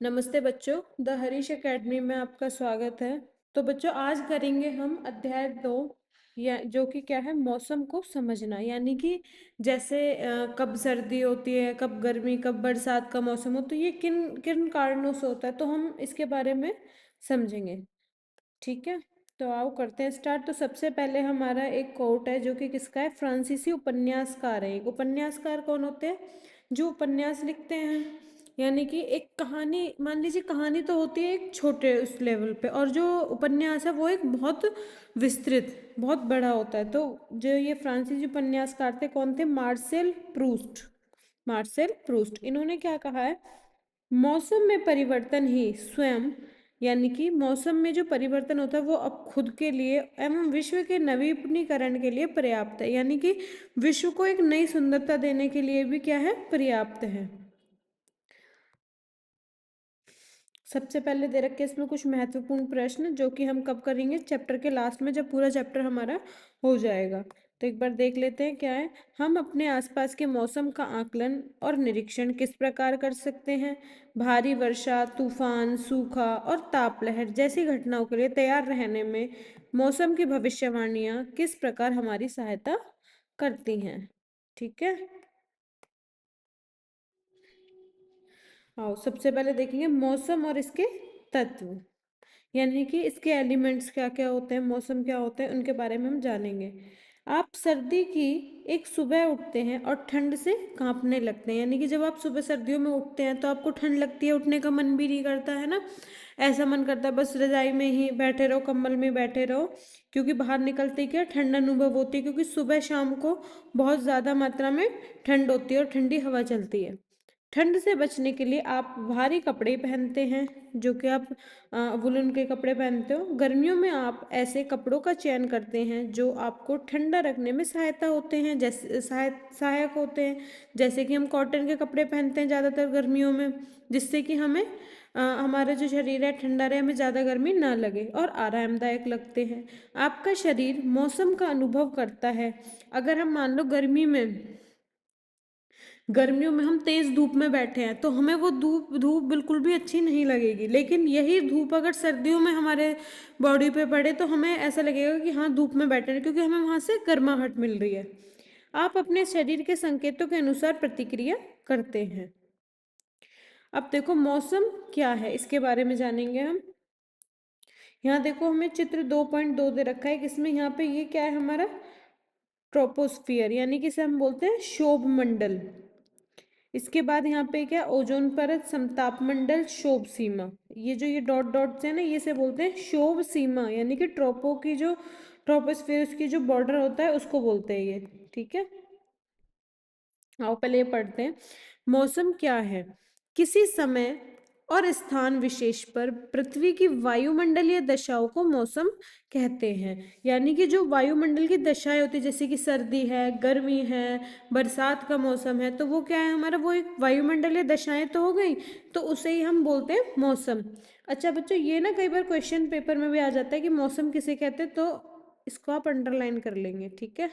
नमस्ते बच्चों, the Harish academy में आपका स्वागत है। तो बच्चों आज करेंगे हम अध्याय 2 या जो कि क्या है मौसम को समझना, यानी कि जैसे कब सर्दी होती है, कब गर्मी, कब बरसात का मौसम हो, तो ये किन किन कारणों से होता है, तो हम इसके बारे में समझेंगे। ठीक है, तो आओ करते हैं स्टार्ट। तो सबसे पहले हमारा एक कोट है जो कि किसका है, फ्रांसीसी उपन्यासकार है। एक उपन्यासकार कौन होते हैं, जो उपन्यास लिखते हैं, यानी कि एक कहानी, मान लीजिए कहानी तो होती है एक छोटे उस लेवल पे, और जो उपन्यास है वो एक बहुत विस्तृत, बहुत बड़ा होता है। तो जो ये फ्रांसीसी उपन्यासकार थे कौन थे, मार्सेल प्रूस्ट। मार्सेल प्रूस्ट इन्होंने क्या कहा है, मौसम में परिवर्तन ही स्वयं, यानी कि मौसम में जो परिवर्तन होता है वो अब खुद के लिए एवं विश्व के नवीनीकरण के लिए पर्याप्त है, यानी कि विश्व को एक नई सुंदरता देने के लिए भी क्या है, पर्याप्त है। सबसे पहले दे रखे इसमें कुछ महत्वपूर्ण प्रश्न जो कि हम कब करेंगे, चैप्टर के लास्ट में, जब पूरा चैप्टर हमारा हो जाएगा। तो एक बार देख लेते हैं क्या है। हम अपने आसपास के मौसम का आकलन और निरीक्षण किस प्रकार कर सकते हैं। भारी वर्षा, तूफान, सूखा और तापलहर जैसी घटनाओं के लिए तैयार रहने में मौसम की भविष्यवाणियां किस प्रकार हमारी सहायता करती हैं। ठीक है, आओ सबसे पहले देखेंगे मौसम और इसके तत्व, यानी कि इसके एलिमेंट्स क्या क्या होते हैं, मौसम क्या होता है, उनके बारे में हम जानेंगे। आप सर्दी की एक सुबह उठते हैं और ठंड से कांपने लगते हैं, यानी कि जब आप सुबह सर्दियों में उठते हैं तो आपको ठंड लगती है, उठने का मन भी नहीं करता है ना, ऐसा मन करता है बस रजाई में ही बैठे रहो, कंबल में बैठे रहो, क्योंकि बाहर निकलते ही क्या ठंड अनुभव होती है, क्योंकि सुबह शाम को बहुत ज़्यादा मात्रा में ठंड होती है और ठंडी हवा चलती है। ठंड से बचने के लिए आप भारी कपड़े पहनते हैं, जो कि आप वुलन के कपड़े पहनते हो। गर्मियों में आप ऐसे कपड़ों का चयन करते हैं जो आपको ठंडा रखने में सहायता होते हैं, जैसे सहायक होते हैं, जैसे कि हम कॉटन के कपड़े पहनते हैं ज़्यादातर गर्मियों में, जिससे कि हमें हमारा जो शरीर है ठंडा रहे, हमें ज़्यादा गर्मी ना लगे और आरामदायक लगते हैं। आपका शरीर मौसम का अनुभव करता है। अगर हम मान लो गर्मियों में हम तेज धूप में बैठे हैं तो हमें वो धूप धूप बिल्कुल भी अच्छी नहीं लगेगी, लेकिन यही धूप अगर सर्दियों में हमारे बॉडी पे पड़े तो हमें ऐसा लगेगा कि हाँ धूप में बैठे हैं, क्योंकि हमें वहां से गर्माहट मिल रही है। आप अपने शरीर के संकेतों के अनुसार प्रतिक्रिया करते हैं। अब देखो मौसम क्या है, इसके बारे में जानेंगे हम। यहाँ देखो हमें चित्र 2.2 दे रखा है, किसमें यहाँ पे ये क्या है हमारा, ट्रोपोस्फियर, यानी कि इसे हम बोलते हैं शोभ मंडल। इसके बाद यहाँ पे क्या, ओजोन परत, समताप मंडल, शोभ सीमा। ये डॉट डॉट है ना, ये से बोलते हैं शोभ सीमा, यानी कि ट्रोपो की जो ट्रोपोस्फियर की जो बॉर्डर होता है उसको बोलते हैं ये। ठीक है, आओ पहले ये पढ़ते हैं। मौसम क्या है, किसी समय और स्थान विशेष पर पृथ्वी की वायुमंडलीय दशाओं को मौसम कहते हैं, यानी कि जो वायुमंडल की दशाएं होती है, जैसे कि सर्दी है, गर्मी है, बरसात का मौसम है, तो वो क्या है हमारा, वो एक वायुमंडलीय दशाएं तो हो गई, तो उसे ही हम बोलते हैं मौसम। अच्छा बच्चों, ये ना कई बार क्वेश्चन पेपर में भी आ जाता है कि मौसम किसे कहते हैं, तो इसको आप अंडरलाइन कर लेंगे। ठीक है,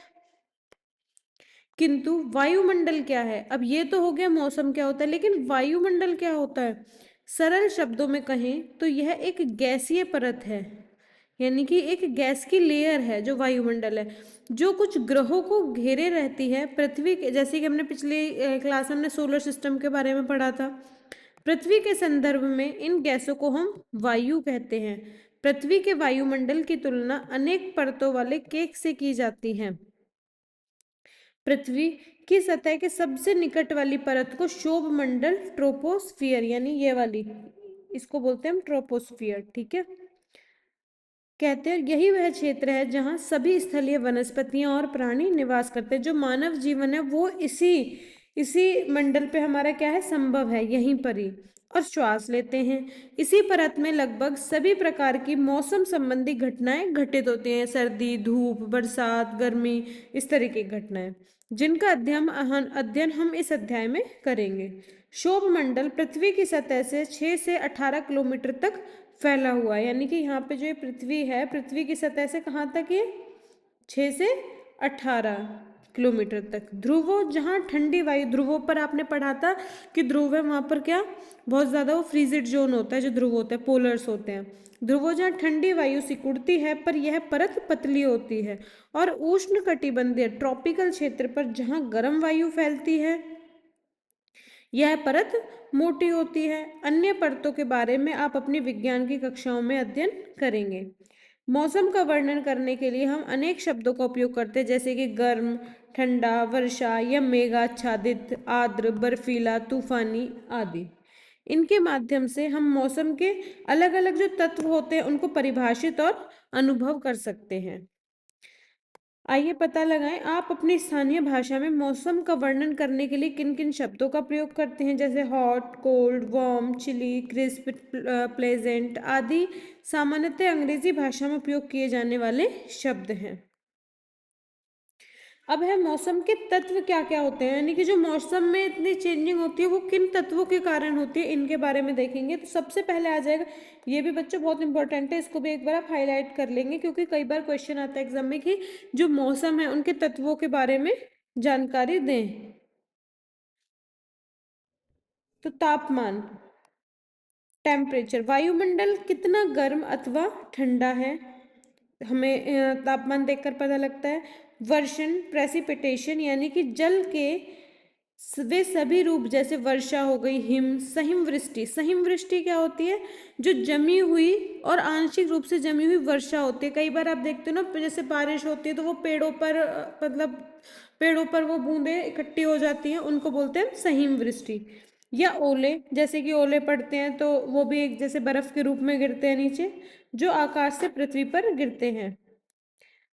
किंतु वायुमंडल क्या है, अब ये तो हो गया मौसम क्या होता है, लेकिन वायुमंडल क्या होता है। सरल शब्दों में कहें तो यह एक गैसीय परत है, यानी कि एक गैस की लेयर है जो वायुमंडल है, जो कुछ ग्रहों को घेरे रहती है। पृथ्वी के, जैसे कि हमने पिछली क्लास में हमने सोलर सिस्टम के बारे में पढ़ा था, पृथ्वी के संदर्भ में इन गैसों को हम वायु कहते हैं। पृथ्वी के वायुमंडल की तुलना अनेक परतों वाले केक से की जाती है। पृथ्वी की सतह के सबसे निकट वाली परत को शोभ मंडल, ट्रोपोस्फियर, यानी ये वाली, इसको बोलते हैं हम ट्रोपोस्फियर। ठीक है, कहते हैं यही वह क्षेत्र है जहां सभी स्थलीय वनस्पतियां और प्राणी निवास करते हैं। जो मानव जीवन है वो इसी इसी मंडल पे हमारा क्या है, संभव है, यहीं पर ही, और श्वास लेते हैं। इसी परत में लगभग सभी प्रकार की मौसम संबंधी घटनाएं घटित होती हैं, सर्दी, धूप, बरसात, गर्मी, इस तरह की घटनाएं, जिनका अध्ययन हम इस अध्याय में करेंगे। शोभ मंडल पृथ्वी की सतह से 6 से 18 किलोमीटर तक फैला हुआ है, यानी कि यहाँ पे जो ये पृथ्वी है, पृथ्वी की सतह से कहाँ तक, ये 6 से 18, किलोमीटर तक। ध्रुवों, जहाँ ठंडी वायु, ध्रुवों पर आपने पढ़ा था कि ध्रुव है वहाँ पर क्या बहुत ज़्यादा वो फ्रीजिड जोन होता है, जो ध्रुव होते हैं, पोलर्स होते हैं। ध्रुवों जहाँ ठंडी वायु सिकुड़ती है पर यह परत पतली होती है, और उष्ण कटिबंधीय ट्रॉपिकल क्षेत्र पर जहाँ गर्म वायु फैलती है यह परत मोटी होती है। अन्य परतों के बारे में आप अपनी विज्ञान की कक्षाओं में अध्ययन करेंगे। मौसम का वर्णन करने के लिए हम अनेक शब्दों का उपयोग करते हैं, जैसे कि गर्म, ठंडा, वर्षा या मेघाच्छादित, आर्द्र, बर्फीला, तूफानी आदि। इनके माध्यम से हम मौसम के अलग अलग जो तत्व होते हैं उनको परिभाषित और अनुभव कर सकते हैं। आइए पता लगाएं आप अपनी स्थानीय भाषा में मौसम का वर्णन करने के लिए किन किन शब्दों का प्रयोग करते हैं, जैसे hot, cold, warm, chilly, crisp, pleasant आदि सामान्यतः अंग्रेजी भाषा में उपयोग किए जाने वाले शब्द हैं। अब है मौसम के तत्व क्या क्या होते हैं, यानी कि जो मौसम में इतनी चेंजिंग होती है वो किन तत्वों के कारण होती है, इनके बारे में देखेंगे। तो सबसे पहले आ जाएगा, ये भी बच्चों बहुत इंपॉर्टेंट है, इसको भी एक बार आप हाईलाइट कर लेंगे क्योंकि कई बार क्वेश्चन आता है एग्जाम में कि जो मौसम है उनके तत्वों के बारे में जानकारी दें। तो तापमान, टेम्परेचर, वायुमंडल कितना गर्म अथवा ठंडा है, हमें तापमान देखकर पता लगता है। वर्षण, प्रेसिपिटेशन, यानी कि जल के वे सभी रूप, जैसे वर्षा हो गई, हिम, सहिम वृष्टि। सहिम वृष्टि क्या होती है, जो जमी हुई और आंशिक रूप से जमी हुई वर्षा होती है। कई बार आप देखते हो ना, जैसे बारिश होती है तो वो पेड़ों पर मतलब पेड़ों पर वो बूंदें इकट्ठी हो जाती हैं, उनको बोलते हैं सहिम वृष्टि। या ओले, जैसे कि ओले पड़ते हैं तो वो भी एक जैसे बर्फ के रूप में गिरते हैं नीचे, जो आकाश से पृथ्वी पर गिरते हैं।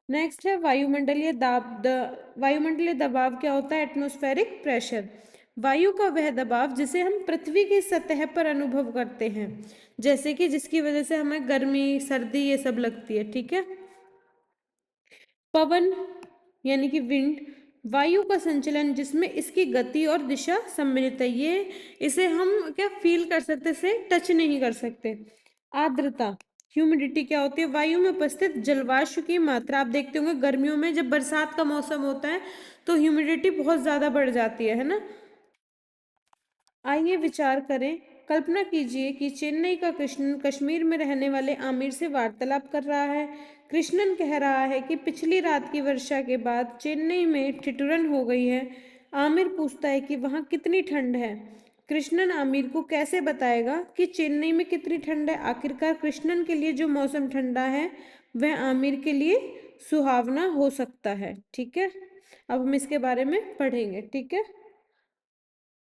नेक्स्ट है वायुमंडलीय दाब। वायुमंडलीय दबाव क्या होता है, एटमॉस्फेरिक प्रेशर। वायु का वह दबाव जिसे हम पृथ्वी की सतह पर अनुभव करते हैं, जैसे कि जिसकी वजह से हमें गर्मी, सर्दी ये सब लगती है, ठीक है। पवन, यानी कि विंड, वायु का संचलन जिसमें इसकी गति और दिशा सम्मिलित है, ये इसे हम क्या फील कर सकते, से टच नहीं कर सकते। आर्द्रता, ह्यूमिडिटी क्या होती है, वायु में उपस्थित जलवायु की मात्रा। आप देखते होंगे गर्मियों में जब बरसात का मौसम होता है तो ह्यूमिडिटी बहुत ज्यादा बढ़ जाती है ना। आइए विचार करें, कल्पना कीजिए कि चेन्नई का कृष्णन कश्मीर में रहने वाले आमिर से वार्तालाप कर रहा है। कृष्णन कह रहा है कि पिछली रात की वर्षा के बाद चेन्नई में ठिठुरन हो गई है। आमिर पूछता है कि वहाँ कितनी ठंड है। कृष्णन आमिर को कैसे बताएगा कि चेन्नई में कितनी ठंड है। आखिरकार कृष्णन के लिए जो मौसम ठंडा है वह आमिर के लिए सुहावना हो सकता है, ठीक है। अब हम इसके बारे में पढ़ेंगे, ठीक है।